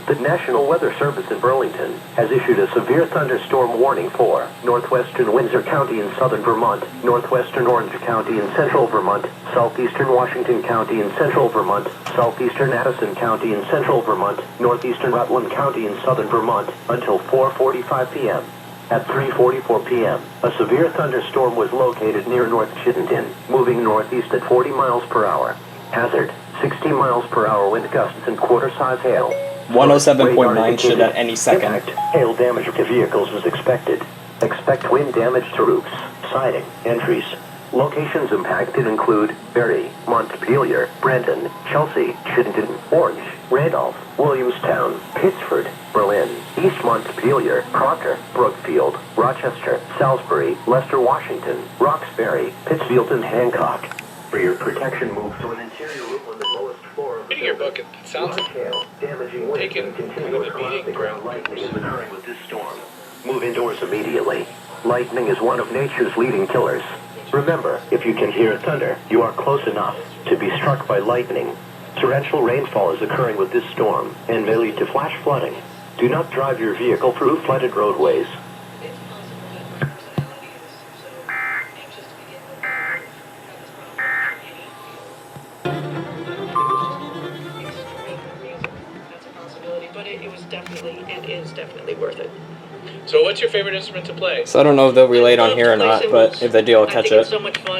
The National Weather Service in Burlington has issued a severe thunderstorm warning for northwestern Windsor County in southern Vermont, northwestern Orange County in central Vermont, southeastern Washington County in central Vermont, southeastern Addison County in central Vermont, northeastern Rutland County in southern Vermont, until 4:45 p.m. At 3:44 p.m., a severe thunderstorm was located near North Chittenden, moving northeast at 40 miles per hour. Hazard, 60 miles per hour wind gusts and quarter-size hail. 107.9 should at any second. Impact, hail damage to vehicles is expected. Expect wind damage to roofs, siding, entries. Locations impacted include Berry, Montpelier, Brandon, Chelsea, Chittenden, Orange, Randolph, Williamstown, Pittsford, Berlin, East Montpelier, Proctor, Brookfield, Rochester, Salisbury, Leicester, Washington, Roxbury, Pittsfield, and Hancock. For your protection, move to an interior room on the lowest floor of the Reading your building. book, it sounds Hail, damaging winds, taken and kind continuous of a beating crossing ground. of lightning is occurring with this storm. Move indoors immediately. Lightning is one of nature's leading killers. Remember, if you can hear thunder, you are close enough to be struck by lightning. Torrential rainfall is occurring with this storm and may lead to flash flooding. Do not drive your vehicle through flooded roadways. But it was definitely and is definitely worth it. So what's your favorite instrument to play? So I don't know if they'll relate on here or not, but if they do, I'll catch I think it's it. so much fun.